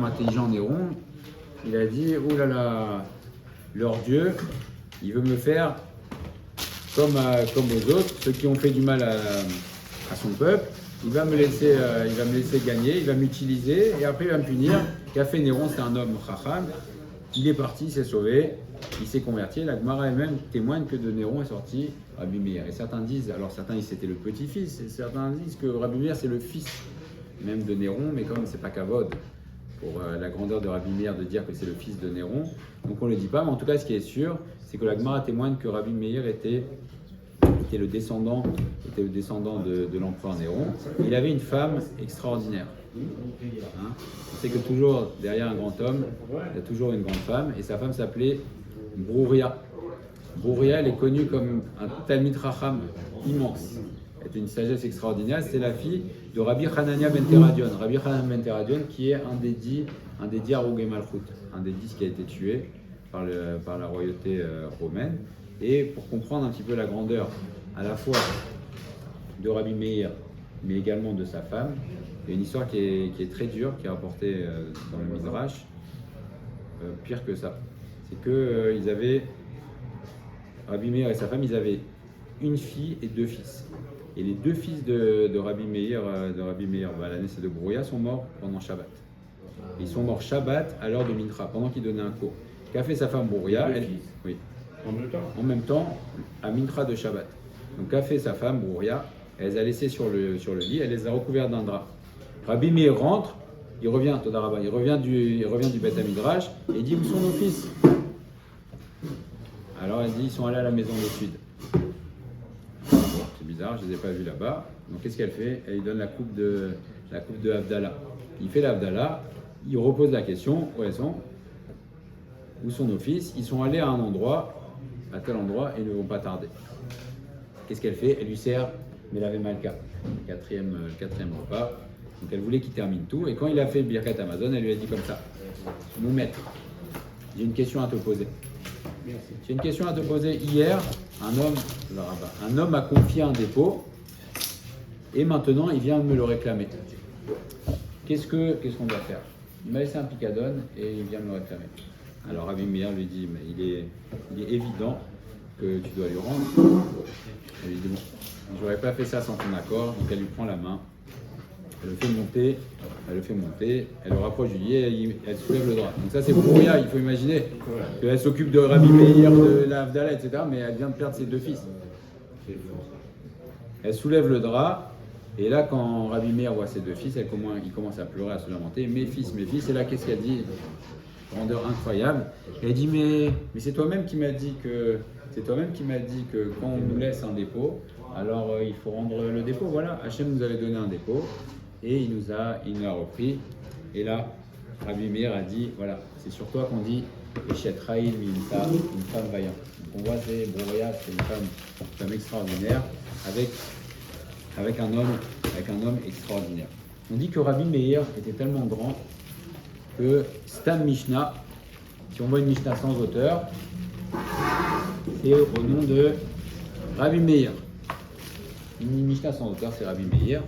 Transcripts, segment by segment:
Intelligent Néron, il a dit oh là là, leur Dieu, il veut me faire comme aux autres, ceux qui ont fait du mal à son peuple. Il va me laisser gagner, il va m'utiliser et après il va me punir. Qu'a fait Néron? C'est un homme chacham. Il est parti, il s'est sauvé, il s'est converti. La Gemara elle-même témoigne que de Néron est sorti Rabbi Meir. Et certains disent, alors certains disent que c'était le petit-fils, et certains disent que Rabbi Meir c'est le fils même de Néron, mais comme c'est pas kavod pour la grandeur de Rabbi Meir de dire que c'est le fils de Néron, donc on ne le dit pas. Mais en tout cas, ce qui est sûr, c'est que la Gemara témoigne que Rabbi Meir était le descendant de l'empereur Néron. Il avait une femme extraordinaire. Hein, on sait que toujours derrière un grand homme, il y a toujours une grande femme, et sa femme s'appelait Brouria. Brouria, elle est connue comme un Talmid Chacham immense. Elle était une sagesse extraordinaire. C'est la fille de Rabbi Hanania ben Teradion. Rabbi Hanania ben Teradion qui est un des 10 Harugei Malchut, un des 10 qui a été tué par la royauté romaine. Et pour comprendre un petit peu la grandeur à la fois de Rabbi Meir, mais également de sa femme, il y a une histoire qui est très dure, qui est rapportée dans le Midrash, pire que ça. C'est que Rabbi Meir et sa femme, ils avaient une fille et 2 fils. Et les 2 fils de Rabbi Meir, la naissance de Brouilla, sont morts pendant Shabbat. Ils sont morts Shabbat à l'heure de Mincha, pendant qu'ils donnaient un cours. Qu'a fait sa femme Brouilla? Oui. En même temps, à Mincha de Shabbat. Donc, qu'a fait sa femme, Brouria? Elle les a laissés sur le lit, elle les a recouverts d'un drap. Rabbi Meir rentre, il revient du Beth Midrash et il dit où sont nos fils? Alors elle dit ils sont allés à la maison du Sud. Bon, c'est bizarre, je ne les ai pas vus là-bas. Donc qu'est-ce qu'elle fait? Elle lui donne la coupe de Havdalah. Il fait l'Havdalah, il repose la question où elles sont? Où sont nos fils? Ils sont allés à un endroit, à tel endroit, et ils ne vont pas tarder. Qu'est-ce qu'elle fait? Elle lui sert Melavé Malka, le quatrième repas. Donc elle voulait qu'il termine tout. Et quand il a fait Birkat Amazon, elle lui a dit comme ça: mon maître, j'ai une question à te poser. J'ai une question à te poser. Hier, un homme a confié un dépôt et maintenant il vient me le réclamer. Qu'est-ce qu'on doit faire? Il m'a laissé un picadone et il vient me le réclamer. Alors Rabbi Meir lui dit, mais il est évident que tu dois lui rendre. Elle lui dit, bon, je n'aurais pas fait ça sans ton accord. Donc elle lui prend la main, elle le fait monter, elle le rapproche du lit et elle soulève le drap. Donc ça c'est Brouria, il faut imaginer qu'elle s'occupe de Rabbi Meir, de la Havdalah, etc. Mais elle vient de perdre ses 2 fils. Elle soulève le drap. Et là, quand Rabbi Meir voit ses 2 fils, il commence à pleurer, à se lamenter. Mes fils. Et là, qu'est-ce qu'elle dit? Grandeur incroyable. Elle dit mais c'est toi-même qui m'as dit que quand on nous laisse un dépôt, alors il faut rendre le dépôt. Voilà, Hachem nous avait donné un dépôt et il nous a repris. Et là, Rabbi Meir a dit voilà, c'est sur toi qu'on dit Eshet Raïl Minta, une femme vaillante. Donc on voit c'est Brouria, c'est une femme extraordinaire avec un homme extraordinaire. On dit que Rabbi Meir était tellement grand que Stam Mishnah, si on voit une Mishnah sans auteur, c'est au nom de Rabbi Meir. Une Mishnah sans auteur, c'est Rabbi Meir,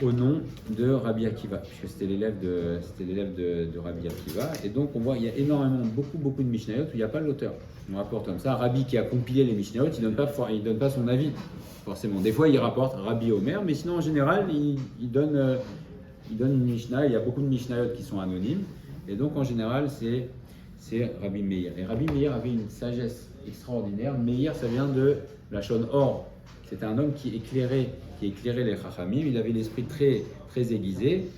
au nom de Rabbi Akiva, puisque c'était l'élève de Rabbi Akiva. Et donc on voit, il y a énormément, beaucoup de Mishnayot où il n'y a pas l'auteur. On rapporte comme ça, Rabbi qui a compilé les Mishnayot, il donne pas son avis, forcément. Des fois il rapporte Rabbi Omer, mais sinon en général il donne une Mishnah. Il y a beaucoup de Mishnayot qui sont anonymes, et donc en général c'est Rabbi Meir. Et Rabbi Meir avait une sagesse extraordinaire. Meir, ça vient de la Shon Or. C'était un homme qui éclairait les Chachamim. Il avait l'esprit très, très aiguisé.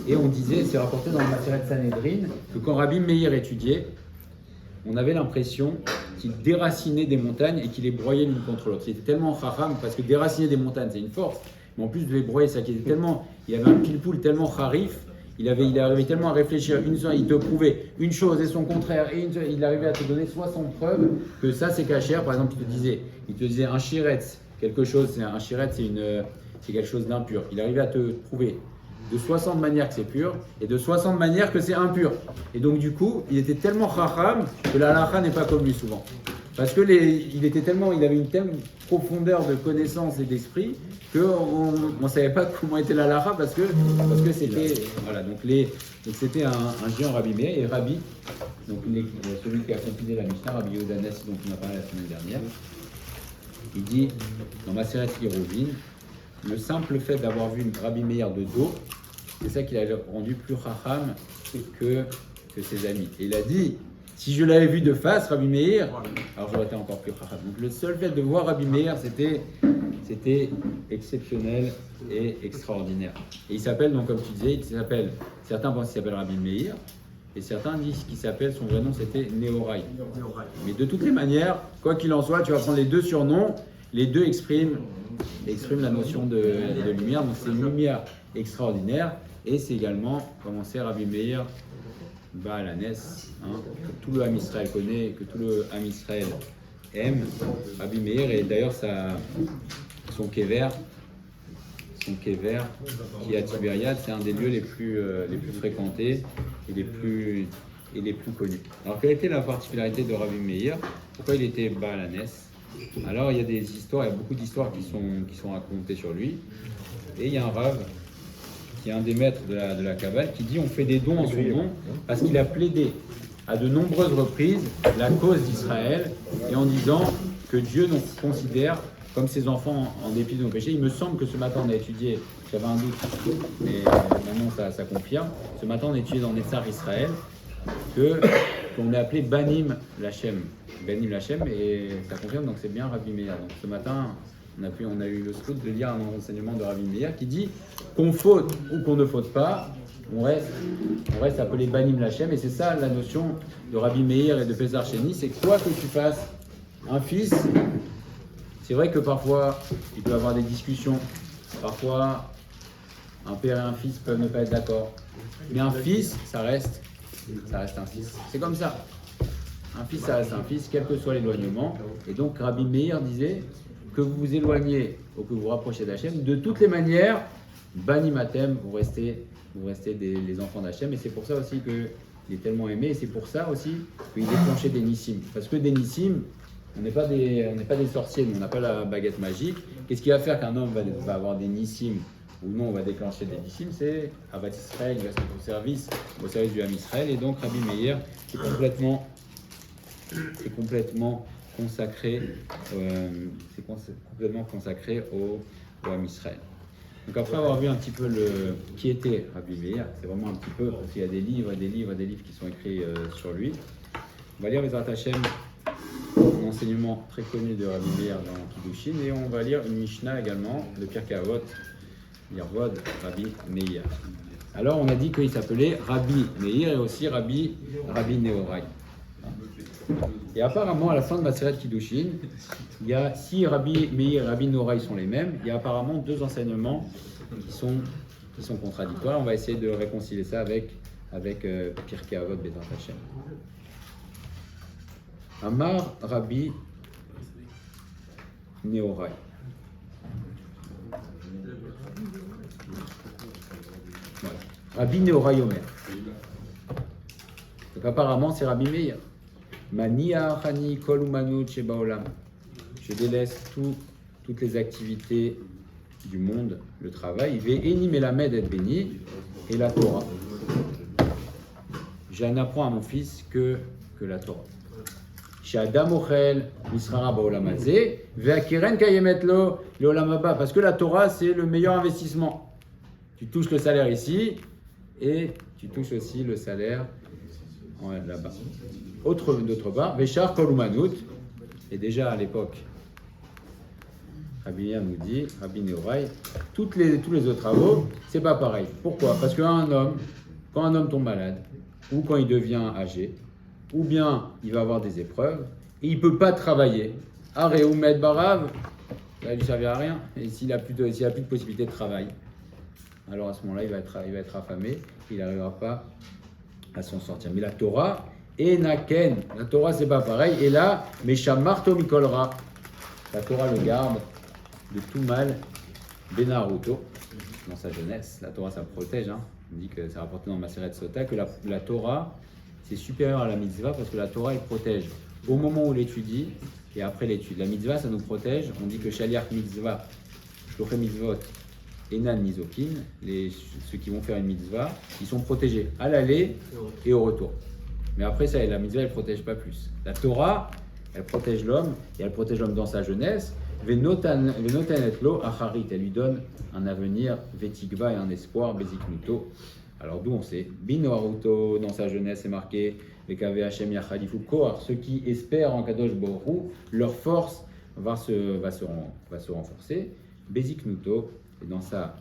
Et on disait, c'est rapporté dans le Maseret Sanhedrin, que quand Rabbi Meir étudiait, on avait l'impression qu'il déracinait des montagnes et qu'il les broyait l'une contre l'autre. Il était tellement Chacham, parce que déraciner des montagnes, c'est une force. Mais en plus de les broyer, ça qui était tellement, il y avait un pile-poule tellement charif, il arrivait tellement à réfléchir il te prouvait une chose et son contraire, et il arrivait à te donner 60 preuves que ça c'est cachère. Par exemple, il te disait un shiretz, quelque chose, un shiretz c'est quelque chose d'impur. Il arrivait à te prouver de 60 manières que c'est pur et de 60 manières que c'est impur. Et donc du coup, il était tellement chacham que la halakha n'est pas comme lui souvent. Parce que il avait une telle profondeur de connaissance et d'esprit qu'on ne savait pas comment était la lara parce que c'était voilà donc c'était un géant Rabbi Meir et Rabbi donc celui qui a compilé la Mishnah Rabbi Yehuda Hanassi dont on a parlé la semaine dernière. Il dit dans Maseret Yeruvin, le simple fait d'avoir vu Rabbi Meir de dos, c'est ça qui l'a rendu plus chacham que ses amis. Et il a dit, si je l'avais vu de face, Rabbi Meir, alors j'aurais été encore plus chacham. Donc le seul fait de voir Rabbi Meir, c'était exceptionnel et extraordinaire. Et il s'appelle, donc comme tu disais, certains pensent qu'il s'appelle Rabbi Meir, et certains disent qu'il s'appelle, son vrai nom c'était Nehorai. Mais de toutes les manières, quoi qu'il en soit, tu vas prendre les deux surnoms, les deux expriment la notion de lumière, donc c'est une lumière extraordinaire, et c'est également, comment c'est Rabbi Meir Baal Hanes, que tout le Ham Israël connaît, que tout le Ham Israël aime, Rabbi Meir, et d'ailleurs son kever qui est à Tibériade, c'est un des lieux les plus fréquentés et les plus connus. Alors quelle était la particularité de Rabbi Meir? Pourquoi il était Baal Hanes? Alors il y a beaucoup d'histoires qui sont racontées sur lui, et il y a un Rav qui est un des maîtres de la Kabbale qui dit on fait des dons en son nom parce qu'il a plaidé à de nombreuses reprises la cause d'Israël et en disant que Dieu nous considère comme ses enfants en dépit de nos péchés. Il me semble que ce matin on a étudié, j'avais un doute, mais maintenant ça confirme. Ce matin on a étudié dans Netzar Israël qu'on est appelé Banim Lachem. Banim Lachem, et ça confirme, donc c'est bien Rabbi Meir. Donc ce matin on a eu le scout de lire un enseignement de Rabbi Meir qui dit qu'on faute ou qu'on ne faute pas, on reste appelé Banim Lachem, et c'est ça la notion de Rabbi Meir et de Pesar Sheni, c'est quoi que tu fasses. Un fils, c'est vrai que parfois il peut y avoir des discussions, parfois un père et un fils peuvent ne pas être d'accord, mais un fils, ça reste un fils. C'est comme ça. Un fils, ça reste un fils, quel que soit l'éloignement. Et donc Rabbi Meir disait que vous vous éloignez ou que vous vous rapprochez d'Hachem, de toutes les manières, Banim Atem, vous restez les enfants d'Hachem. Et c'est pour ça aussi qu'il est tellement aimé. Et c'est pour ça aussi qu'il déclenchait des nissim. Parce que des nissim, on n'est pas des sorciers, on n'a pas la baguette magique. Qu'est-ce qui va faire qu'un homme va avoir des nissim ou non, on va déclencher des nissim? C'est Avat Israël, il va se mettre au service du Ham Israël. Et donc Rabbi Meir est complètement consacré, au Ham Israël. Donc après avoir vu un petit peu qui était Rabbi Meir, c'est vraiment un petit peu, parce qu'il y a des livres qui sont écrits sur lui. On va lire Bezrat Hashem, un enseignement très connu de Rabbi Meir dans Kiddushin, et on va lire une Mishnah également de Pirkei Avot, Yervod Rabbi Meir. Alors on a dit qu'il s'appelait Rabbi Meir et aussi Rabbi Nehorai. Et apparemment, à la fin de Maseret Kiddushin, si Rabbi Meir et Rabbi Nehorai sont les mêmes, il y a apparemment deux enseignements qui sont contradictoires. On va essayer de réconcilier ça avec Pirkei Avot Bezrat Hashem. Amar Rabbi Nehorai. Voilà. Rabbi Nehorai Omer. Donc apparemment, c'est Rabbi Meir. Mania Hani Kol Umanut Sheba Olam. Je délaisse toutes les activités du monde, le travail. Ve'eni melamed et béni et la Torah. Je n'apprends à mon fils que la Torah. Sh'adam ochel misrara ba'olam hazeh ve'akeren kayemet lo le'olam haba. Parce que la Torah, c'est le meilleur investissement. Tu touches le salaire ici et tu touches aussi le salaire là-bas. D'autre part, Véchar Kol Umanut, et déjà à l'époque, Rabbi Meir nous dit, Rabbi Nehorai, tous les autres travaux, c'est pas pareil. Pourquoi? Parce quand un homme tombe malade, ou quand il devient âgé, ou bien il va avoir des épreuves, et il ne peut pas travailler. Aré ou Med Barav, ça ne lui servira à rien. Et s'il n'a plus de possibilité de travail, alors à ce moment-là, il va être affamé, il n'arrivera pas à s'en sortir. Mais la Torah, et Naken, la Torah c'est pas pareil, et là, Meshamarto Mikolra, la Torah le garde de tout mal, Benaruto, dans sa jeunesse, la Torah ça protège, on dit que c'est rapporté dans Maseret Sota, que la Torah c'est supérieur à la mitzvah parce que la Torah elle protège au moment où l'étudie et après l'étude. La mitzvah, ça nous protège. On dit que shaliach mitzvah, shlochei mitzvot, enan nizokin, ceux qui vont faire une mitzvah, ils sont protégés à l'aller et au retour. Mais après ça, la mitzvah, elle ne protège pas plus. La Torah, elle protège l'homme, et elle protège l'homme dans sa jeunesse. Venotanet lo acharit, elle lui donne un avenir, vetikva et un espoir, beziknuto. Alors d'où on sait, bino haruto, dans sa jeunesse, c'est marqué, vekave Hashem yachadifu koar, ceux qui espèrent en Kadosh Baruch Hu, leur force va se renforcer. Beziknuto, et dans sa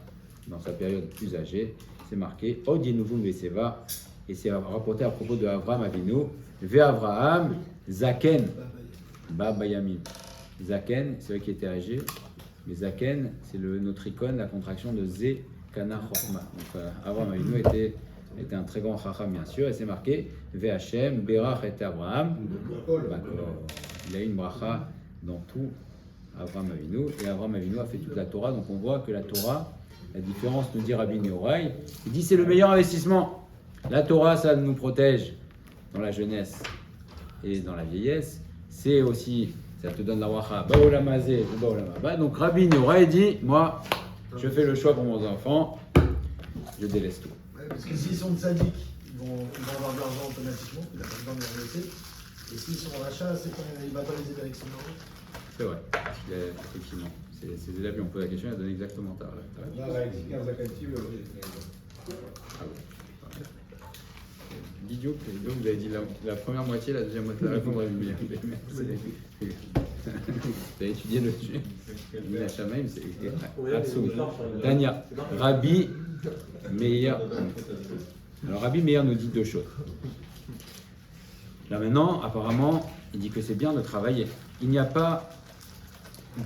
période plus âgée, c'est marqué, od yenuvum veseva, et c'est rapporté à propos de Avraham Avinu, ve Avraham zaken, baba yamim. Zaken, c'est vrai qu'il était âgé, mais Zaken, c'est notre icône, la contraction de Zé Kana Chorma. Donc Avraham Avinu était un très grand chacham, bien sûr, et c'est marqué V'Hashem Berach et Avraham. Il a eu une bracha dans tout Avraham Avinu, et Avraham Avinu a fait toute la Torah. Donc on voit que la Torah, la différence, nous dit Rabbi Nehorai, il dit c'est le meilleur investissement. La Torah, ça nous protège dans la jeunesse et dans la vieillesse. C'est aussi, ça te donne la wacha, baolamazé ou baolamaba. Donc Rabbi Nehorai dit, moi, je fais le choix pour mes enfants, je délaisse tout. Ouais, parce que s'ils sont tzaddik, ils vont avoir de l'argent automatiquement, il n'a pas besoin de les laisser. Et s'ils sont rachats, c'est quand il va pas les aider avec son argent. C'est vrai, effectivement. Ces élèves lui ont posé la question, il a donné exactement ça. L'idiot, vous avez dit la première moitié, la deuxième moitié, la réponse est mieux. Vous avez étudié le sujet. La Shamaim, c'est absolument. Dania, Rabbi Meir. Alors Rabbi Meir nous dit deux choses. Là maintenant, apparemment, il dit que c'est bien de travailler. Il n'y a pas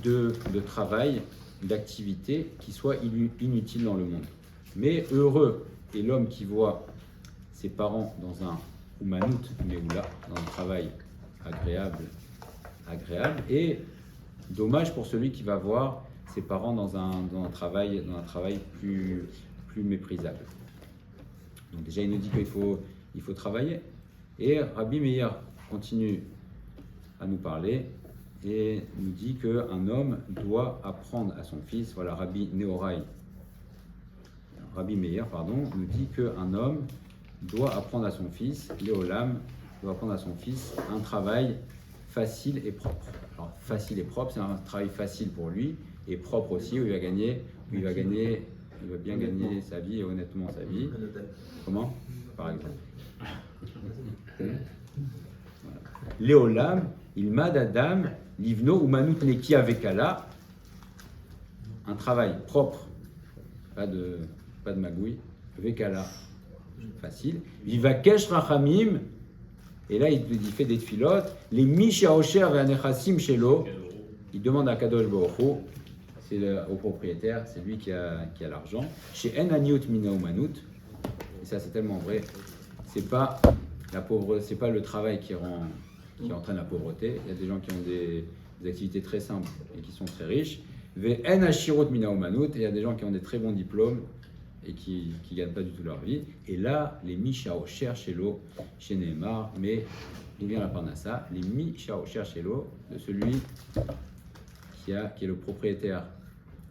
de travail, d'activité qui soit inutile dans le monde. Mais heureux est l'homme qui voit ses parents dans un Umanout, Meoula, dans un travail agréable, et dommage pour celui qui va voir ses parents dans un travail plus méprisable. Donc déjà, il nous dit qu'il faut travailler. Et Rabbi Meir continue à nous parler et nous dit qu'un homme doit apprendre à son fils, voilà, Rabbi Meir, nous dit qu'un homme doit apprendre à son fils, Léolam, doit apprendre à son fils un travail facile et propre. Alors facile et propre, c'est un travail facile pour lui, et propre aussi, où il va bien gagner sa vie et honnêtement sa vie. Comment? Par exemple. Voilà. Léolam, il mad Adam, livno ou manut leki avekala, un travail propre, pas de magouille, vekala, facile. Vivakesh rachamim, et là il fait des tfilotes, les misha osher ve'anechassim shelo, il demande à Kadosh Baruch Hu, c'est au propriétaire, c'est lui qui a l'argent. Chez En Aniut Mina Umanut, et ça c'est tellement vrai, c'est pas la pauvreté, c'est pas le travail qui entraîne la pauvreté. Il y a des gens qui ont des activités très simples et qui sont très riches. En Ashirut Mina Umanut, et il y a des gens qui ont des très bons diplômes et qui gagnent pas du tout leur vie. Et là, les Mishao cherchent l'eau chez Neymar, mais d'où vient la Parnassa? Les Mishao cherchent l'eau de celui qui est le propriétaire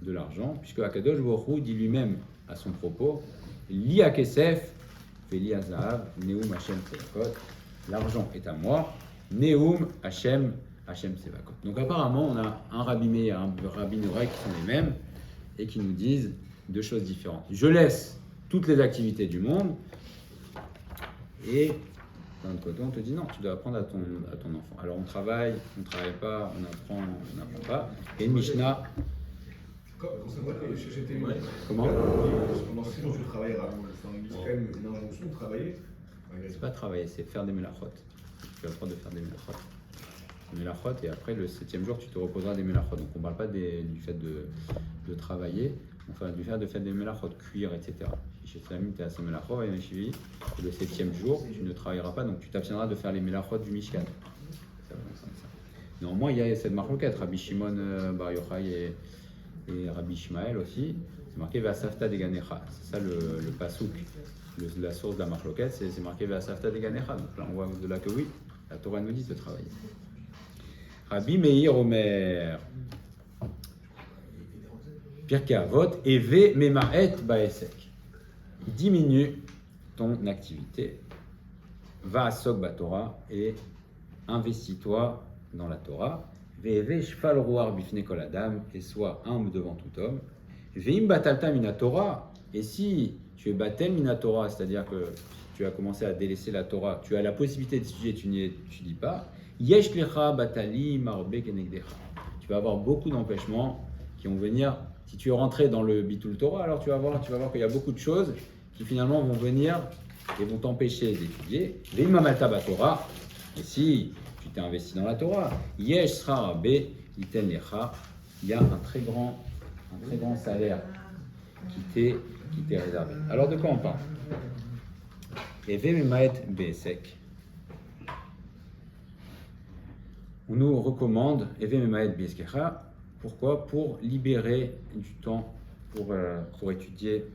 de l'argent, puisque Akadosh Baruch Hu dit lui-même à son propos, Li Akesef, Veli Azahav, Neum Hashem Sevakot, l'argent est à moi, Neum Hashem Sevakot. Donc apparemment, on a un Rabbi Meir et un Rabbi Nehorai qui sont les mêmes et qui nous disent deux choses différentes. Je laisse toutes les activités du monde et d'un autre côté, on te dit non, tu dois apprendre à ton enfant. Alors on travaille pas, on apprend pas. Et une Mishnah. Comment? Pendant 6 jours, tu travailleras. C'est quand même une injonction de travailler. C'est pas travailler, c'est faire des melachot. Tu vas apprendre de faire des melachot. Et après le 7e jour, tu te reposeras des melachot. Donc on ne parle pas du fait de travailler, enfin du fait de faire des melachot, cuire, etc. Chez Slamim, tu es à ce melachot, et le 7e jour, tu ne travailleras pas, donc tu t'abstiendras de faire les melachot du Mishkan. Néanmoins, il y a cette marloquette, Rabbi Shimon Bar Yochai et Rabbi Ishmael aussi, c'est marqué Ve'asafta deganecha. C'est ça le pasouk, la source de la marloquette, c'est marqué Ve'asafta deganecha. Donc là, on voit de là que oui, la Torah nous dit de travailler. Rabbi Meir Omer. Pirkei Avot, Eve Memaet Baesek. Diminue ton activité. Va à Sok Batorah et investis-toi dans la Torah. Ve'eve Shfal Roar Bifne Kol Adam, et sois humble devant tout homme. Ve'im Batalta Mina Torah, et si tu es Batel Mina Torah, c'est-à-dire que tu as commencé à délaisser la Torah, tu as la possibilité d'étudier, tu n'y étudies pas. Yesh Lecha Batali Marbe Kenegdecha. Tu vas avoir beaucoup d'empêchements qui vont venir. Si tu es rentré dans le Bitul Torah, alors tu vas voir qu'il y a beaucoup de choses qui finalement vont venir et vont t'empêcher d'étudier. Ve'im Amalta Batorah, et si tu t'es investi dans la Torah, Yesh Sra Rabbe Iten Lecha, il y a un très grand salaire qui t'est réservé. Alors de quoi on parle? Eve Memaet Be'esek. On nous recommande Eve Memaet Be'eskecha. Pourquoi? Pour libérer du temps pour étudier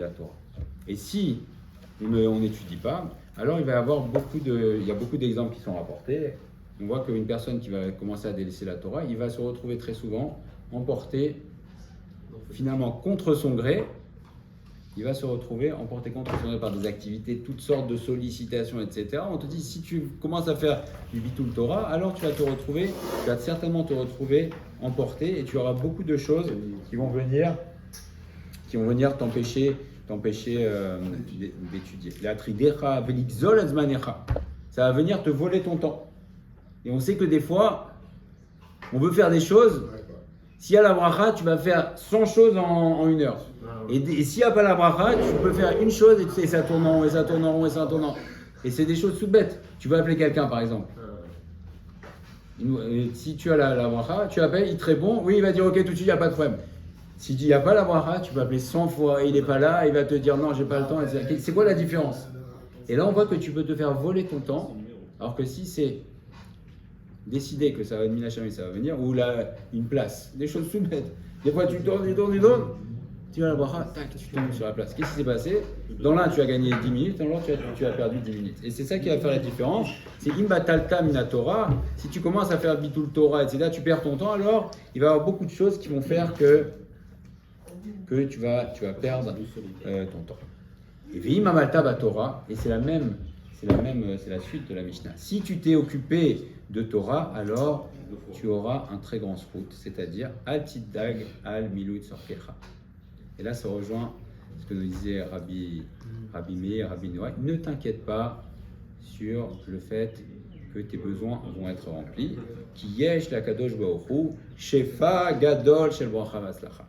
la Torah. Et si on n'étudie pas, alors il y a beaucoup d'exemples qui sont rapportés. On voit qu'une personne qui va commencer à délaisser la Torah, il va se retrouver très souvent emporté finalement contre son gré. Il va se retrouver emporté contre son gré par des activités, toutes sortes de sollicitations, etc. On te dit, si tu commences à faire du Bitul Torah, alors tu vas certainement te retrouver emporté et tu auras beaucoup de choses qui vont venir t'empêcher d'étudier. La tridecha velikzol azmanecha. Ça va venir te voler ton temps. Et on sait que des fois, on veut faire des choses. S'il y a la bracha, tu vas faire 100 choses en une heure. Et s'il n'y a pas la bracha, tu peux faire une chose et ça tourne en rond, et ça tourne en rond, et ça tourne en rond. Et c'est des choses toutes bêtes. Tu vas appeler quelqu'un, par exemple. Si tu as la bracha, tu appelles, il te répond, oui, il va dire ok, tout de suite, il n'y a pas de problème. S'il dit il n'y a pas la bracha, tu peux appeler 100 fois et il n'est pas là, il va te dire non, j'ai pas le temps, etc. C'est quoi la différence? Et là, on voit que tu peux te faire voler ton temps, alors que si c'est décider que ça va être ça va venir, ou une place, des choses tout bêtes. Des fois, tu tournes, tu vas à la bracha, tac, tu tombes sur la place. Qu'est-ce qui s'est passé? Dans l'un, tu as gagné 10 minutes, dans l'autre, tu as perdu 10 minutes. Et c'est ça qui va faire la différence. C'est imbatalta mina Torah. Si tu commences à faire bitul Torah, etc., tu perds ton temps, alors il va y avoir beaucoup de choses qui vont faire que tu vas perdre ton temps. Et ve'im amalta batorah, et c'est la suite de la Mishnah. Si tu t'es occupé de Torah, alors tu auras un très grand srout, c'est-à-dire al tiddag al milut sorkecha. Et là, ça rejoint ce que nous disait Rabbi Meir, Rabbi Noach. Ne t'inquiète pas sur le fait que tes besoins vont être remplis. Ki yesh la kadosh baruch hu shefa gadol shel bracha v'atzlacha.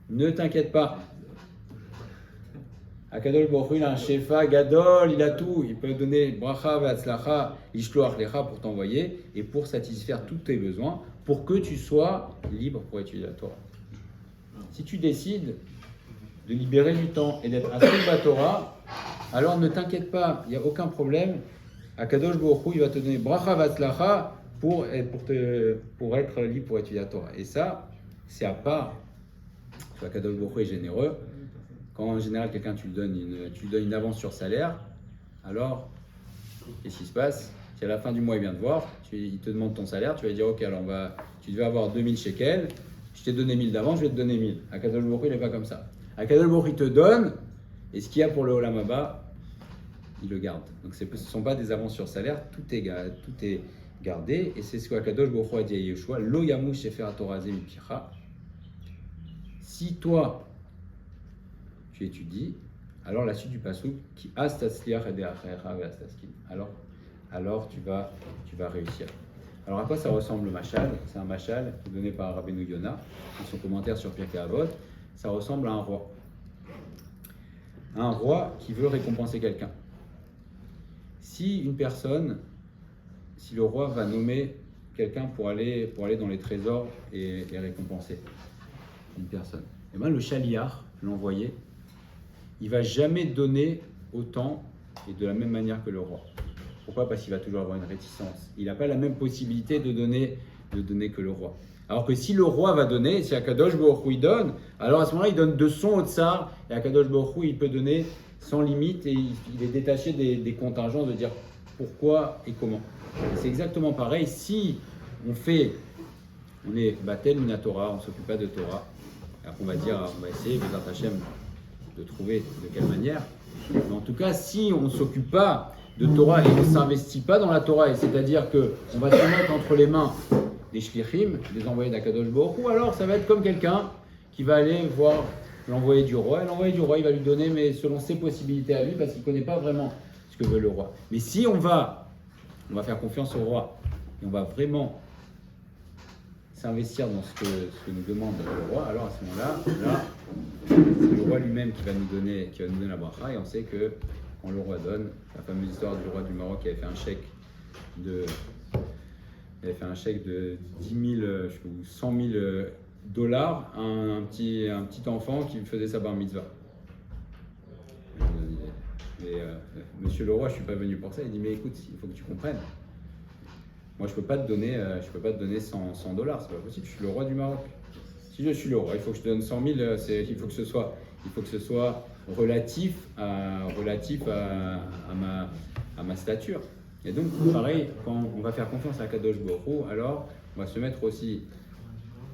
Ne t'inquiète pas. Akadosh Baruch Hu, il a un shefa gadol, il a tout. Il peut donner bracha v'atzlacha, ishloach lecha pour t'envoyer et pour satisfaire tous tes besoins, pour que tu sois libre pour étudier la Torah. Si tu décides de libérer du temps et d'être assis à Torah, alors ne t'inquiète pas, il n'y a aucun problème. Akadosh Baruch Hu, il va te donner bracha v'atzlacha pour être libre pour étudier la Torah. Et ça, c'est à part. Akadosh Baruch Hu est généreux. Quand en général quelqu'un tu lui donnes une avance sur salaire, alors qu'est-ce qui se passe? Si à la fin du mois il vient te voir, il te demande ton salaire, tu vas dire ok, alors tu devais avoir 2000 shekels, je t'ai donné 1000 d'avance, je vais te donner 1000. Akadosh Baruch Hu, il n'est pas comme ça. Akadosh Baruch Hu, il te donne, et ce qu'il y a pour le Olam Haba, il le garde. Donc ce ne sont pas des avances sur salaire, tout est gardé, et c'est ce qu'Akadosh Baruch Hu a dit à Yeshua, Lo yamu shefer Torah ze mipicha. Si toi, tu étudies, alors la suite du pasuk, qui astasliach et de'achecha ve'astaskin. Alors tu vas réussir. Alors à quoi ça ressemble le mashal? C'est un mashal donné par Rabbeinu Yonah dans son commentaire sur Pirkei Avot. Ça ressemble à un roi. Un roi qui veut récompenser quelqu'un. Si le roi va nommer quelqu'un pour aller dans les trésors et récompenser une personne, et bien le shaliach, l'envoyé, il va jamais donner autant et de la même manière que le roi. Pourquoi? Parce qu'il va toujours avoir une réticence. Il n'a pas la même possibilité de donner que le roi. Alors que si le roi va donner, si Akadosh Baruch Hu il donne, alors à ce moment-là il donne de son Otsar et Akadosh Baruch Hu il peut donner sans limite et il est détaché des contingences de dire pourquoi et comment. Et c'est exactement pareil, si on est Batel Minatora, on ne s'occupe pas de Torah, alors on va essayer, Bezrat Hashem, de trouver de quelle manière. Mais en tout cas, si on ne s'occupe pas de Torah et on ne s'investit pas dans la Torah, et c'est-à-dire qu'on va se mettre entre les mains des shlichim, des envoyés d'Akadosh Baruch Hu, alors ça va être comme quelqu'un qui va aller voir l'envoyé du roi, et l'envoyé du roi, il va lui donner, mais selon ses possibilités à lui, parce qu'il ne connaît pas vraiment ce que veut le roi. Mais si on va faire confiance au roi, et on va vraiment s'investir dans ce que nous demande le roi, alors à ce moment-là, c'est le roi lui-même qui va nous donner la bracha, et on sait que quand le roi donne, la fameuse histoire du roi du Maroc qui avait fait un chèque de 10 000 ou 100 000 dollars à un petit enfant qui faisait sa bar mitzvah. Monsieur le roi, je ne suis pas venu pour ça. Il dit, mais écoute, il faut que tu comprennes. Moi, je ne peux pas te donner 100 dollars, c'est pas possible. Je suis le roi du Maroc. Si je suis le roi, il faut que je te donne 100 000. Il faut que ce soit relatif à ma stature. Et donc, pareil, quand on va faire confiance à Kadosh Baruch Hu, alors on va se mettre aussi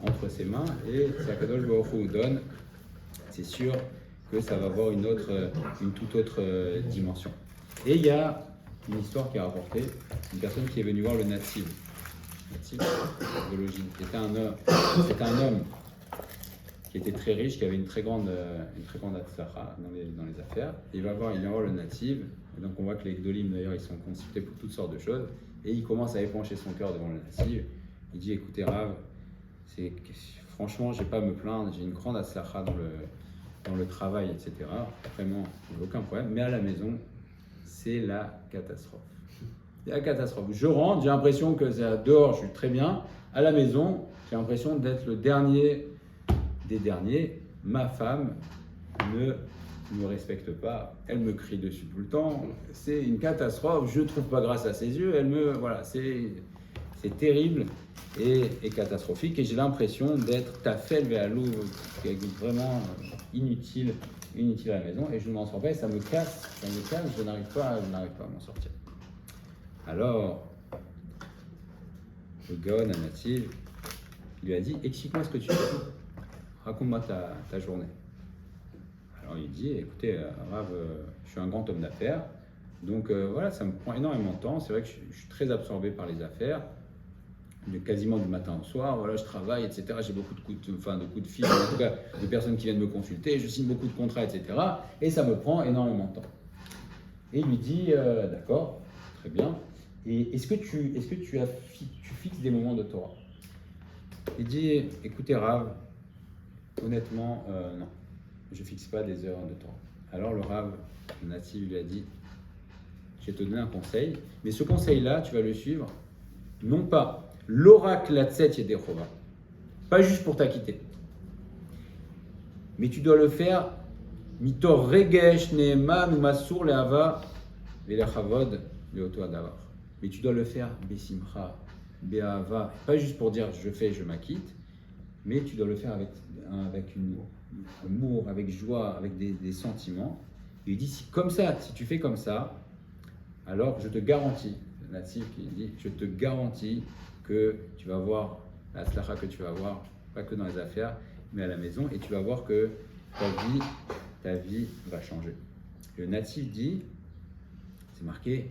entre ses mains, et si Kadosh Baruch Hu donne, c'est sûr que ça va avoir une toute autre dimension. Et il y a une histoire qui est rapportée, une personne qui est venue voir le Nativ. Nativ, c'était un homme qui était très riche, qui avait une très grande atzlacha dans les affaires. Et il vient voir le Nativ, et donc on voit que les Gdolim d'ailleurs ils sont consultés pour toutes sortes de choses, et il commence à épancher son cœur devant le Nativ. Il dit, écoutez Rav, franchement j'ai pas à me plaindre, j'ai une grande atzlacha dans le travail, etc. Vraiment, il n'y a aucun problème, mais à la maison, c'est la catastrophe. C'est la catastrophe. Je rentre, j'ai l'impression que dehors je suis très bien, à la maison, j'ai l'impression d'être le dernier des derniers. Ma femme ne me respecte pas, elle me crie dessus tout le temps, c'est une catastrophe, je ne trouve pas grâce à ses yeux, c'est terrible et catastrophique, et j'ai l'impression d'être tafel ve'alou, vraiment inutile à la maison, et je ne m'en sors pas, et ça me casse, je n'arrive pas à m'en sortir. Alors, le Gaon, un natif, lui a dit, explique-moi ce que tu fais, raconte-moi ta journée. Alors il dit, écoutez, Rav, je suis un grand homme d'affaires, donc voilà, ça me prend énormément de temps, c'est vrai que je suis très absorbé par les affaires, quasiment du matin au soir, voilà, je travaille, etc. J'ai beaucoup de coups de fil, en tout cas de personnes qui viennent me consulter, je signe beaucoup de contrats, etc. Et ça me prend énormément de temps. Et il lui dit, d'accord, très bien, et est-ce que tu fixes des moments de Torah? Il dit, écoutez Rav, honnêtement, non, je ne fixe pas des heures de Torah. Alors le Rav, le natif, lui a dit, je vais te donner un conseil, mais ce conseil-là, tu vas le suivre, non pas l'oracle Latset Yedechova, pas juste pour t'acquitter, mais tu dois le faire mitor regesh neeman ou masur leava velechavod leoto adavar. Mais tu dois le faire besimcha, be'ava, pas juste pour dire je fais, je m'acquitte, mais tu dois le faire avec amour, avec joie, avec des sentiments. Et il dit si tu fais comme ça, alors je te garantis, le natif qui dit, je te garantis que tu vas voir la slacha que tu vas avoir, pas que dans les affaires, mais à la maison, et tu vas voir que ta vie va changer. Le natif dit, c'est marqué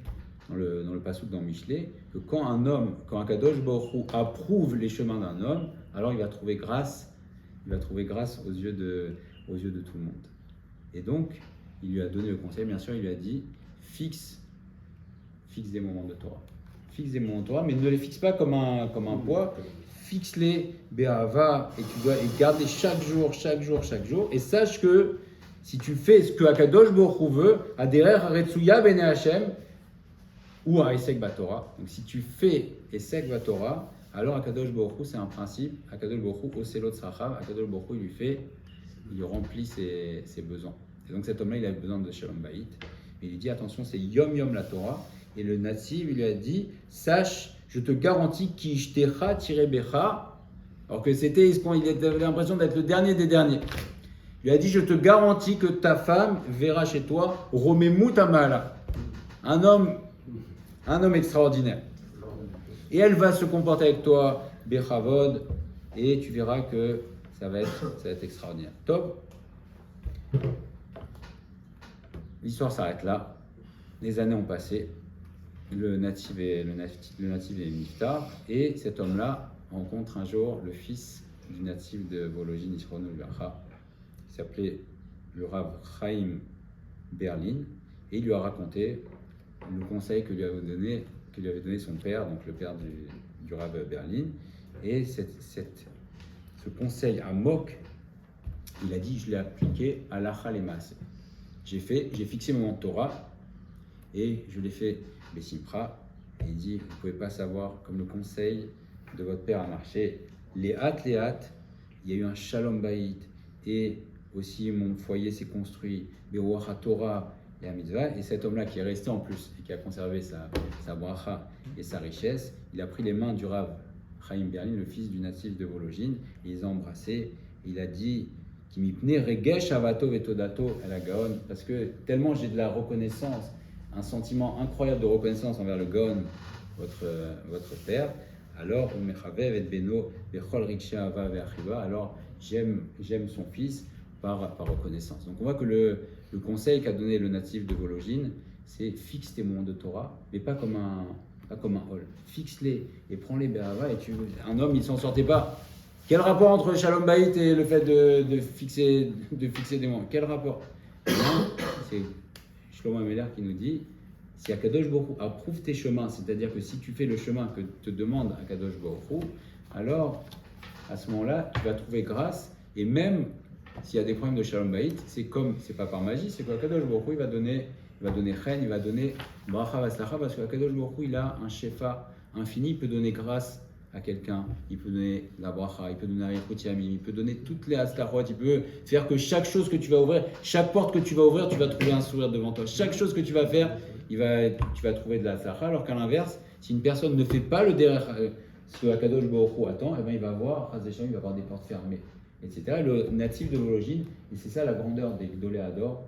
dans le passouk dans Michelet, que quand un Kadosh Baruch Hu approuve les chemins d'un homme, alors il va trouver grâce aux yeux de tout le monde. Et donc, il lui a donné le conseil, bien sûr, il lui a dit, fixe des moments de Torah. Fixe des moments de Torah, mais ne les fixe pas comme un poids, fixe-les be'ava, et tu dois garder chaque jour, et sache que si tu fais ce que Akadosh Baruch Hu veut, Aderer Haretsuya Bene Hashem, ou à Esek Batorah. Donc si tu fais Esek Batorah, alors Akadosh Baruch Hu, c'est un principe, Akadosh Baruch Hu, Oselot Srachav, Akadosh Baruch Hu, il remplit ses besoins. Et donc cet homme-là, il a besoin de Shalom Bayit. Mais il dit, attention, c'est Yom Yom la Torah. Et le natif, il lui a dit, sache, je te garantis ki ishtecha tiré becha. Alors que il avait l'impression d'être le dernier des derniers. Il lui a dit, je te garantis que ta femme verra chez toi Romemu Tamala. Un homme un homme extraordinaire. Et elle va se comporter avec toi, Bechavod, et tu verras que ça va être extraordinaire. Top. L'histoire s'arrête là. Les années ont passé. Le natif est niftar. Et cet homme-là rencontre un jour le fils du natif de Vologine, Yisrono Bercha, qui s'appelait le Rav Chaim Berlin. Et il lui a raconté le conseil que lui avait donné son père, donc le père du Rav Berlin. Et ce conseil à Mok, il a dit, je l'ai appliqué à l'Achal et Maaseh. J'ai fixé mon Torah et je l'ai fait Bessimpra. Et il dit, vous ne pouvez pas savoir, comme le conseil de votre père a marché, les hâtes, il y a eu un Shalom Bayit et aussi mon foyer s'est construit, Beruach Torah et Mitzvah. Et cet homme-là qui est resté en plus et qui a conservé sa bracha et sa richesse, il a pris les mains du Rav Chaim Berlin, le fils du natif de Vologine, et il les a embrassés. Il a dit qui m'ipne regesh avato vetodato à la Gaon, parce que tellement j'ai de la reconnaissance, un sentiment incroyable de reconnaissance envers le Gaon, votre père, alors umechavev et beno bechol riksha ava ve'achiva, alors j'aime son fils par reconnaissance. Donc on voit que le conseil qu'a donné le natif de Vologine, c'est fixe tes moments de Torah, mais pas comme un hall. Fixe-les et prends-les Béhava. Et un homme, il s'en sortait pas. Quel rapport entre Shalom Bayit et le fait de fixer des moments? Quel rapport? C'est Shlomo Ameler qui nous dit, si Akadosh Baruch Hu approuve tes chemins, c'est-à-dire que si tu fais le chemin que te demande Akadosh Baruch Hu, alors à ce moment-là, tu vas trouver grâce. Et même s'il y a des problèmes de Shalom Bayit, c'est pas par magie, c'est qu'Akadosh Baruch Hu, il va donner chen, il va donner bracha vaslacha, parce qu'Akadosh Baruch Hu, il a un shefa infini, il peut donner grâce à quelqu'un, il peut donner la bracha, il peut donner arichut yamim, il peut donner toutes les aslachot, il peut faire que chaque chose que tu vas ouvrir, chaque porte que tu vas ouvrir, tu vas trouver un sourire devant toi. Chaque chose que tu vas faire, tu vas trouver de la aslacha, alors qu'à l'inverse, si une personne ne fait pas le derech, ce que Akadosh Baruch Hu attend, eh bien, il va avoir des portes fermées, etc. Le natif de Vologine, et c'est ça la grandeur des Gdolei Hador,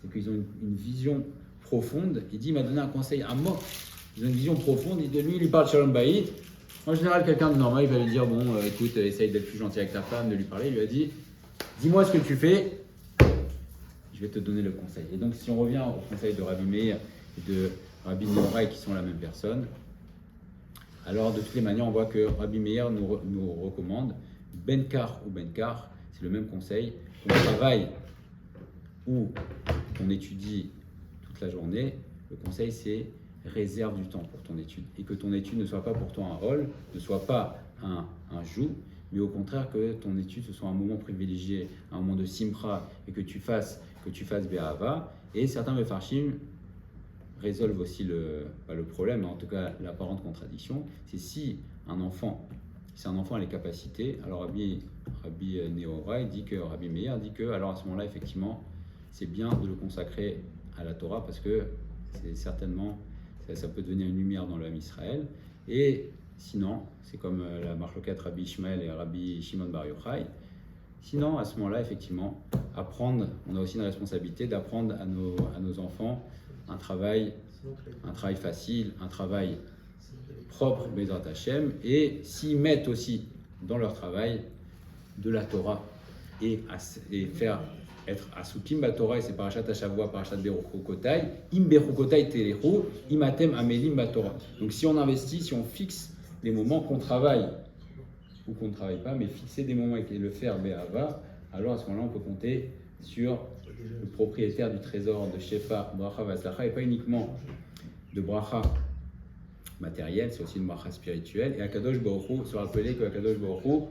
c'est qu'ils ont une vision profonde. Il m'a donné un conseil à moi. Ils ont une vision profonde. Lui, il parle Shalom Bayit. En général, quelqu'un de normal, il va lui dire, bon, écoute, essaye d'être plus gentil avec ta femme, de lui parler. Il lui a dit, dis-moi ce que tu fais, je vais te donner le conseil. Et donc, si on revient au conseil de Rabbi Meir et de Rabbi Nehorai, qui sont la même personne, alors de toutes les manières, on voit que Rabbi Meir nous recommande Benkar ou Benkar, c'est le même conseil. On travaille ou on étudie toute la journée, le conseil c'est réserve du temps pour ton étude et que ton étude ne soit pas pour toi un rôle, ne soit pas un joug, mais au contraire que ton étude ce soit un moment privilégié, un moment de simcha et que tu fasses Be'ahava. Et certains mefarshim résolvent aussi pas le problème, mais en tout cas l'apparente contradiction, c'est si un enfant a les capacités, alors Rabbi Nehorai dit que Rabbi Meir dit que alors à ce moment-là effectivement c'est bien de le consacrer à la Torah parce que c'est certainement, ça peut devenir une lumière dans l'âme Israël. Et sinon, c'est comme la marloquette Rabbi Ishmael et Rabbi Shimon Bar Yochai. Sinon, à ce moment-là, effectivement, apprendre, on a aussi une responsabilité d'apprendre à nos enfants un travail facile, un travail propre, Bezrat Hashem, et s'y mettent aussi dans leur travail de la Torah et faire être asukim batorah, et c'est parashat Hashavua, parashat Beruchotai, im Beruchotai telechu, imatem amelim batorah. Donc si on investit, si on fixe les moments qu'on travaille ou qu'on ne travaille pas, mais fixer des moments et le faire be'ava, alors à ce moment-là on peut compter sur le propriétaire du trésor de Shefa, bracha vaslacha, et pas uniquement de bracha matérielle, c'est aussi une bracha spirituelle. Et Akadosh Baruch Hu, se rappeler que Akadosh Baruch Hu,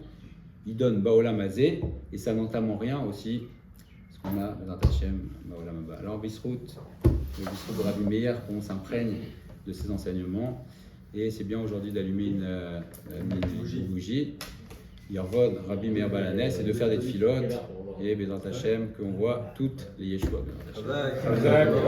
il donne Baolam Hazé, et ça n'entame en rien aussi on a Bezrat Hashem, Baolam Haba. Alors, le Bisrout de Rabbi Meir, qu'on s'imprègne de ses enseignements. Et c'est bien aujourd'hui d'allumer une bougie. Yervod, Rabbi Meir Balanès, et de faire des filotes. Et Bezrat Hashem, qu'on voit toutes les Yeshua.